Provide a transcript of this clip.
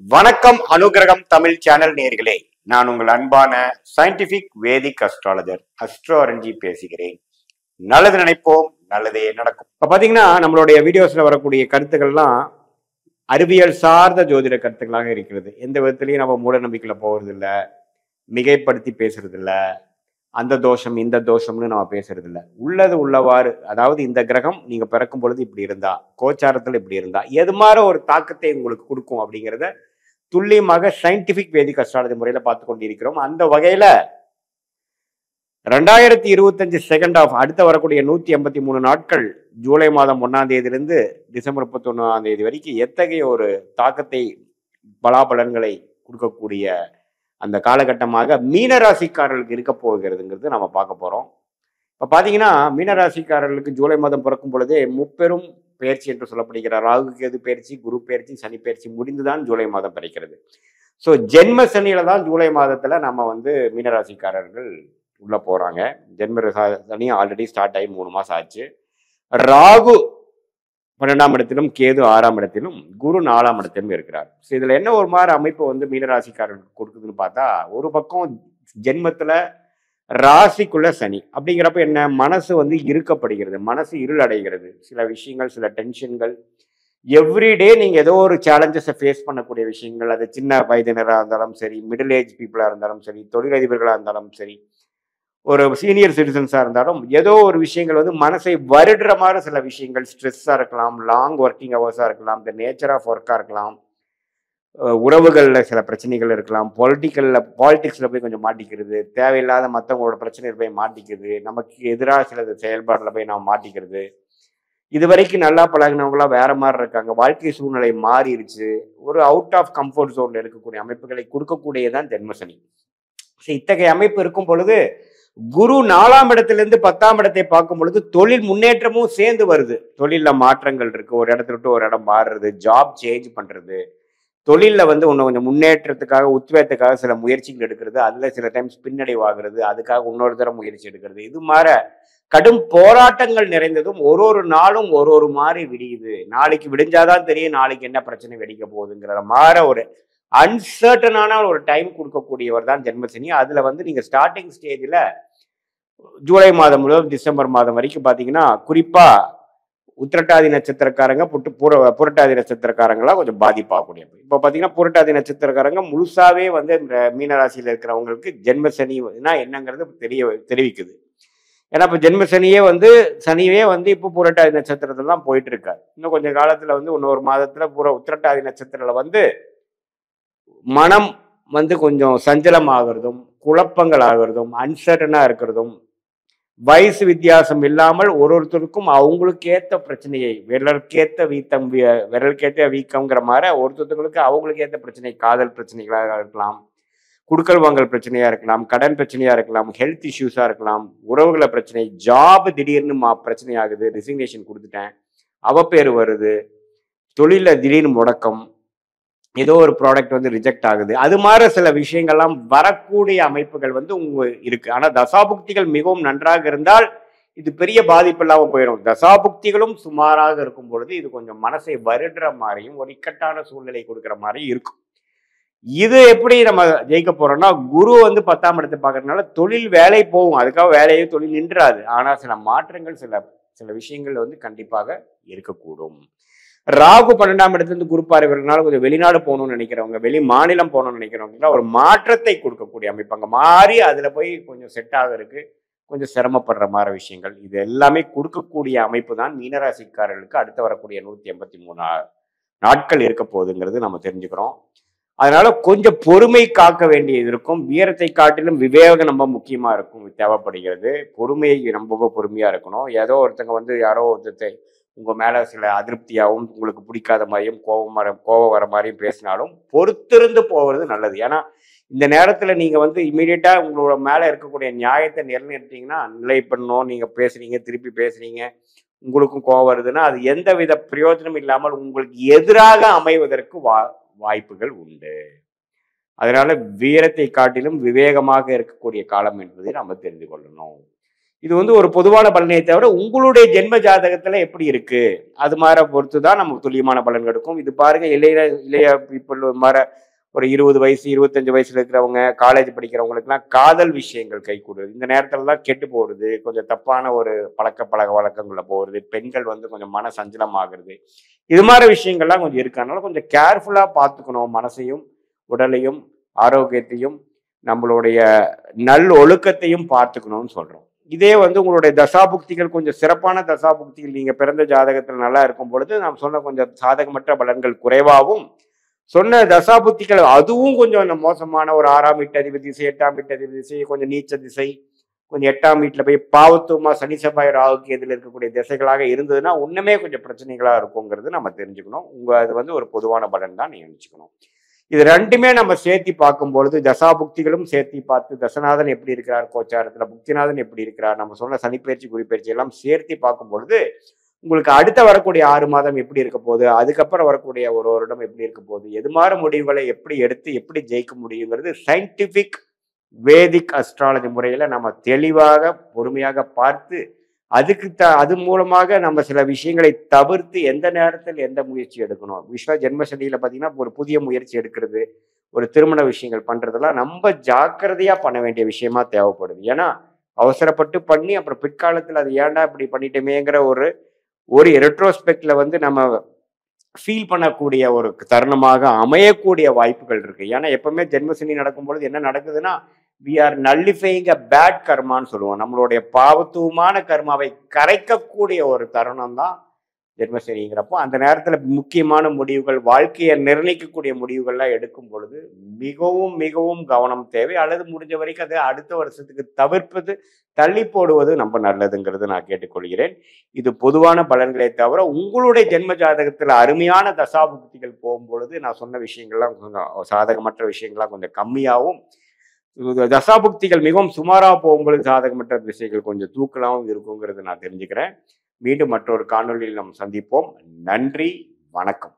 வணக்கம் அனுகிரகம் தமிழ் சேனல் நேயர்களே, நான் உங்கள் அன்பான சயின்டிபிக் வேதிக் அஸ்ட்ராலஜர் அஸ்ட்ரோரஞ்சி பேசுகிறேன். நல்லது நினைப்போம், நல்லதே நடக்கும். இப்ப பாத்தீங்கன்னா நம்மளுடைய வீடியோஸ்ல வரக்கூடிய கருத்துக்கள்லாம் அறிவியல் சார்ந்த ஜோதிட கருத்துக்களாக இருக்கிறது. எந்த விதத்திலையும் நம்ம மூட நம்பிக்கையில போறது இல்ல, மிகைப்படுத்தி பேசுறது இல்ல, அந்த தோஷம் இந்த தோஷம்னு நம்ம பேசுறது இல்ல. உள்ளது உள்ளவாறு, அதாவது இந்த கிரகம் நீங்க பிறக்கும் பொழுது இப்படி இருந்தா, கோச்சாரத்துல இப்படி இருந்தா எது மாதிரி ஒரு தாக்கத்தை உங்களுக்கு கொடுக்கும் அப்படிங்கிறத துல்லியமாக சயின்டிபிக் வேதிக் அஸ்ட்ராலஜி முறையில பார்த்து கொண்டிருக்கிறோம். அந்த வகையில 2025 செகண்ட் ஆஃப் அடுத்த வரக்கூடிய 183 நாட்கள், ஜூலை மாதம் 1ஆம் தேதியிலிருந்து டிசம்பர் 31ஆம் தேதி வரைக்கும் எத்தகைய ஒரு தாக்கத்தை பலாபலன்களை கொடுக்கக்கூடிய அந்த காலகட்டமாக மீனராசிக்காரர்களுக்கு இருக்க போகிறதுங்கிறது நம்ம பார்க்க போறோம். இப்ப பாத்தீங்கன்னா மீனராசிக்காரர்களுக்கு ஜூலை மாதம் பிறக்கும் பொழுதே முப்பெரும் பயிற்சி என்று சொல்லப்படுகிற ராகு கேது பயிற்சி, குரு பயிற்சி, சனி பயிற்சி முடிந்துதான் ஜூலை மாதம் பிறக்கிறது. ஸோ ஜென்ம சனியில தான் ஜூலை மாதத்துல நம்ம மீனராசிக்காரர்கள் உள்ள போறாங்க. ஜென்ம சனி ஆல்ரெடி ஸ்டார்ட் ஆகி 3 மாசம் ஆச்சு. ராகு 12ஆம் இடத்திலும், கேது 6ஆம் இடத்திலும், குரு 4ஆம் இடத்திலும் இருக்கிறார். ஸோ இதுல என்ன ஒரு மாதிரி அமைப்பு மீனராசிக்காரர்களுக்கு கொடுக்குதுன்னு பார்த்தா, ஒரு பக்கம் ஜென்மத்துல ராசிக்குள்ள சனி அப்படிங்கிறப்ப என்ன, மனசு இருக்கப்படுகிறது, மனசு இருளடைகிறது, சில விஷயங்கள், சில டென்ஷன்கள், எவ்ரிடே நீங்க ஏதோ ஒரு சேலஞ்சஸை ஃபேஸ் பண்ணக்கூடிய விஷயங்கள், அது சின்ன வயதினராக இருந்தாலும் சரி, மிடில் ஏஜ் பீப்புளாக இருந்தாலும் சரி, தொழிலதிபர்களாக இருந்தாலும் சரி, ஒரு சீனியர் சிட்டிசன்ஸாக இருந்தாலும் ஏதோ ஒரு விஷயங்கள் மனசை வருடுற மாதிரி சில விஷயங்கள், ஸ்ட்ரெஸ்ஸாக இருக்கலாம், லாங் ஒர்க்கிங் ஹவர்ஸாக இருக்கலாம், த நேச்சர் ஆஃப் ஒர்க்காக இருக்கலாம், உறவுகளில் சில பிரச்சனைகள் இருக்கலாம், பாலிடிக்ஸில் போய் கொஞ்சம் மாட்டிக்கிறது, தேவையில்லாத மற்றவங்களோட பிரச்சனையில் போய் மாட்டிக்கிறது, நமக்கு எதிராக சில செயல்பாட்டில் போய் நாம் மாட்டிக்கிறது, இது வரைக்கும் நல்லா பழகினவங்களா வேற மாதிரி இருக்காங்க, வாழ்க்கை சூழ்நிலை மாறிடுச்சு, ஒரு அவுட் ஆஃப் கம்ஃபர்ட் ஜோன்ல இருக்கக்கூடிய அமைப்புகளை கொடுக்கக்கூடியதான் ஜென்மசனி. இத்தகைய அமைப்பு இருக்கும் பொழுது குரு 4ஆம் இடத்திலிருந்து 10ஆம் இடத்தை பார்க்கும் பொழுது தொழில் முன்னேற்றமும் சேர்ந்து வருது. தொழில மாற்றங்கள் இருக்கு, ஒரு இடத்துல விட்டு ஒரு இடம் மாறுறது, ஜாப் சேஞ்ச் பண்றது, தொழிலில் இன்னும் கொஞ்சம் முன்னேற்றத்துக்காக, உத்வேகத்துக்காக சில முயற்சிகள் எடுக்கிறது, அதில் சில டைம்ஸ் பின்னடைவாகிறது, அதுக்காக இன்னொரு தடவை முயற்சி எடுக்கிறது, இது மாதிரி கடும் போராட்டங்கள் நிறைந்ததும் ஒரு நாளும் ஒரு மாதிரி விடியுது. நாளைக்கு விடிஞ்சாதான் தெரியும் நாளைக்கு என்ன பிரச்சனை வெடிக்க போகுதுங்கிற மாதிரி ஒரு அன்சர்டனான ஒரு டைம் கொடுக்கக்கூடியவர் தான் ஜென்மசனி. அதுல நீங்க ஸ்டார்டிங் ஸ்டேஜில் ஜூலை மாதம் முதல் டிசம்பர் மாதம் வரைக்கும் பார்த்தீங்கன்னா, குறிப்பா உத்திரட்டாதி நட்சத்திரக்காரங்க, புரட்டாதி நட்சத்திரக்காரங்களாம் கொஞ்சம் பாதிப்பாகக்கூடிய. இப்போ பார்த்தீங்கன்னா புரட்டாதி நட்சத்திரக்காரங்க முழுசாவே மீனராசியில் இருக்கிறவங்களுக்கு ஜென்மசனினா என்னங்கிறது தெரிவிக்குது. ஏன்னா இப்போ ஜென்மசனியே சனியே இப்போ புரட்டாதி நட்சத்திரத்துல தான் போயிட்டு இருக்காரு. இன்னும் கொஞ்சம் காலத்துல இன்னொரு மாதத்துல உத்திரட்டாதி நட்சத்திரத்துல மனம் கொஞ்சம் சஞ்சலம் ஆகிறதும், குழப்பங்கள் ஆகிறதும், அன்சர்டனா இருக்கிறதும், வயசு வித்தியாசம் இல்லாமல் ஒருத்தருக்கும் அவங்களுக்கு ஏத்த பிரச்சனையை, விரலுக்கேத்த வீக்கம்ங்கிற மாதிரி ஒருத்தருக்கு அவங்களுக்கு ஏத்த பிரச்சனை, காதல் பிரச்சனைகளாக இருக்கலாம், குடுக்கல் வாங்கல் பிரச்சனையா இருக்கலாம், கடன் பிரச்சனையா இருக்கலாம், ஹெல்த் இஷ்யூஸா இருக்கலாம், உறவுகளை பிரச்சனை, ஜாப் திடீர்னு பிரச்சனை ஆகுது, ரிசிக்னேஷன் கொடுத்துட்டேன், அவப்பேறு வருது, தொழில திடீர்னு முடக்கம், ஏதோ ஒரு ப்ராடக்ட் ரிஜெக்ட் ஆகுது, அது மாதிரி சில விஷயங்கள்லாம் வரக்கூடிய அமைப்புகள் இருக்கு. ஆனா தசாபுக்திகள் மிகவும் நன்றாக இருந்தால் இது பெரிய பாதிப்பு இல்லாமல் போயிடும். தசாபுக்திகளும் சுமாராக இருக்கும் பொழுது இது கொஞ்சம் மனசை வருடுற மாதிரியும் ஒரு இக்கட்டான சூழ்நிலை கொடுக்குற மாதிரியும் இருக்கும். இது எப்படி நம்ம ஜெயிக்க போறோம்னா, குரு 10ஆம் இடத்தை பார்க்கறதுனால தொழில் வேலை போகும், அதுக்காக வேலையே தொழில் நின்றாது. ஆனா சில மாற்றங்கள், சில விஷயங்கள் கண்டிப்பாக இருக்கக்கூடும். ராகு 12ஆம் இடத்துல குரு பார்வைனால கொஞ்சம் வெளிநாடு போகணும்னு நினைக்கிறவங்க, வெளி மாநிலம் போகணும்னு நினைக்கிறவங்க ஒரு மாற்றத்தை கொடுக்கக்கூடிய அமைப்பு, அங்க மாறி அதுல போய் கொஞ்சம் செட் ஆகிறதுக்கு கொஞ்சம் சிரமப்படுற மாதிரி விஷயங்கள், இது எல்லாமே கொடுக்கக்கூடிய அமைப்பு தான் மீனராசிக்காரர்களுக்கு அடுத்து வரக்கூடிய 183 நாட்கள் இருக்க போகுதுங்கிறது நம்ம தெரிஞ்சுக்கிறோம். அதனால கொஞ்சம் பொறுமை காக்க வேண்டியது இருக்கும். வீரத்தை காட்டிலும் விவேகம் ரொம்ப முக்கியமா இருக்கும், தேவைப்படுகிறது. பொறுமையை ரொம்ப பொறுமையா இருக்கணும். ஏதோ ஒருத்தங்க யாரோ ஒருத்தத்தை உங்க மேல சில அதிருப்தியாகவும், உங்களுக்கு பிடிக்காத மாதிரியும், கோபம் வர மாதிரியும் பேசினாலும் பொறுத்திருந்து போவது நல்லது. ஏன்னா இந்த நேரத்துல நீங்க இமீடியட்டா உங்களோட மேல இருக்கக்கூடிய நியாயத்தை நிலைநிறுத்தீங்கன்னா, நிலை பண்ணணும், நீங்க பேசுறீங்க, திருப்பி பேசுறீங்க, உங்களுக்கும் கோபம் வருதுன்னா அது எந்தவித பிரயோஜனம் இல்லாமல் உங்களுக்கு எதிராக அமைவதற்கு வாய்ப்புகள் உண்டு. அதனால வீரத்தை காட்டிலும் விவேகமாக இருக்கக்கூடிய காலம் என்பதை நம்ம தெரிந்து கொள்ளணும். இது வந்து ஒரு பொதுவான பலனை தவிர உங்களுடைய ஜென்ம ஜாதகத்துல எப்படி இருக்கு அது மாதிரி பொறுத்து தான் நமக்கு துல்லியமான பலன் கிடைக்கும். இது பாருங்க, இளைய பீப்புள் மாதிரி ஒரு 20 வயசு 25 வயசுல இருக்கிறவங்க, காலேஜ் படிக்கிறவங்களுக்குலாம் காதல் விஷயங்கள் கைகூடுது. இந்த நேரத்துல தான் கெட்டு போறது, கொஞ்சம் தப்பான ஒரு பழக்க வழக்கங்களை போகிறது, பெண்கள் வந்து கொஞ்சம் மன சஞ்சலம் ஆகுறது, இது மாதிரி விஷயங்கள்லாம் கொஞ்சம் இருக்கு. அதனால கொஞ்சம் கேர்ஃபுல்லா பார்த்துக்கணும், மனசையும் உடலையும் ஆரோக்கியத்தையும் நம்மளுடைய நல் ஒழுக்கத்தையும் பார்த்துக்கணும்னு சொல்றோம். இதே வந்து உங்களுடைய தசாபுக்திகள் கொஞ்சம் சிறப்பான தசாபுக்திகள் நீங்க பிறந்த ஜாதகத்தில் நல்லா இருக்கும் பொழுது நாம் சொன்ன கொஞ்சம் சாதகமற்ற பலன்கள் குறைவாகவும், சொன்ன தசாபுக்திகள் அதுவும் கொஞ்சம் மோசமான ஒரு 6ஆம் வீட்டு அதிபதி திசை, 8ஆம் வீட்டு அதிபதி திசை, கொஞ்சம் நீச்ச திசை, கொஞ்சம் 8ஆம் வீட்டுல போய் பாவத்துவமா சனி செவ்வாய் ராகுக்கு எதில் இருக்கக்கூடிய திசைகளாக இருந்ததுன்னா இன்னுமே கொஞ்சம் பிரச்சனைகளா இருக்குங்கிறது நம்ம தெரிஞ்சுக்கணும். அது வந்து ஒரு பொதுவான பலன் தான் நீங்க நினைச்சுக்கணும். இது ரெண்டுமே நம்ம சேர்த்தி பார்க்கும் பொழுது தசாபுக்திகளும் சேர்த்தி பார்த்து, தசநாதன் எப்படி இருக்கிறார் கோச்சாரத்துல, புக்திநாதன் எப்படி இருக்கிறார், நம்ம சொன்ன சனிப்பயிற்சி குறிப்பயிற்சி எல்லாம் சேர்த்தி பார்க்கும் பொழுது உங்களுக்கு அடுத்த வரக்கூடிய 6 மாதம் எப்படி இருக்க போகுது, அதுக்கப்புறம் வரக்கூடிய ஒரு வருடம் எப்படி இருக்க போகுது, எது மாதிரி முடிவுகளை எப்படி எடுத்து எப்படி ஜெயிக்க முடியுங்கிறது சயின்டிபிக் வேதிக் அஸ்ட்ராலஜி முறையில நம்ம தெளிவாக பொறுமையாக பார்த்து அது மூலமாக நம்ம சில விஷயங்களை தவிர்த்து எந்த நேரத்தில் எந்த முயற்சி எடுக்கணும். விஸ்வ ஜென்மசனியில பார்த்தீங்கன்னா ஒரு புதிய முயற்சி எடுக்கிறது, ஒரு திருமண விஷயங்கள் பண்றதெல்லாம் நம்ம ஜாக்கிரதையா பண்ண வேண்டிய விஷயமா தேவைப்படுது. ஏன்னா அவசரப்பட்டு பண்ணி அப்புறம் பிற்காலத்தில் அது ஏன்டா இப்படி பண்ணிட்டோமேங்கிற ஒரு ரெட்ரோஸ்பெக்ட்ல வந்து நம்ம ஃபீல் பண்ணக்கூடிய ஒரு தருணமாக அமையக்கூடிய வாய்ப்புகள் இருக்கு. ஏன்னா எப்பவுமே ஜென்மசனி நடக்கும்பொழுது என்ன நடக்குதுன்னா, we are nullifying a bad கர்மான்னு சொல்லுவோம். நம்மளுடைய பாவத்துவமான கர்மாவை கரைக்கக்கூடிய ஒரு தருணம் தான் ஜென்மசனிங்கிறப்போ, அந்த நேரத்துல முக்கியமான முடிவுகள், வாழ்க்கையை நிர்ணயிக்கக்கூடிய முடிவுகள்லாம் எடுக்கும் பொழுது மிகவும் மிகவும் கவனம் தேவை. அல்லது முடிஞ்ச வரைக்கும் அதை அடுத்த வருஷத்துக்கு தவிர்ப்பது, தள்ளி போடுவது ரொம்ப நல்லதுங்கிறது நான் கேட்டுக்கொள்கிறேன். இது பொதுவான பலன்களை தவிர உங்களுடைய ஜென்ம ஜாதகத்துல அருமையான தசாபுக்திகள் போகும்பொழுது நான் சொன்ன விஷயங்கள்லாம் கொஞ்சம் சாதகமற்ற விஷயங்கள்லாம் கொஞ்சம் கம்மியாகவும், தசாபுக்திகள் மிகவும் சுமாராக போகும்பொழுது சாதகமற்ற திசைகள் கொஞ்சம் தூக்கலாகவும் இருக்குங்கிறது நான் தெரிஞ்சுக்கிறேன். மீண்டும் மற்றொரு காணொலியில் நாம் சந்திப்போம். நன்றி, வணக்கம்.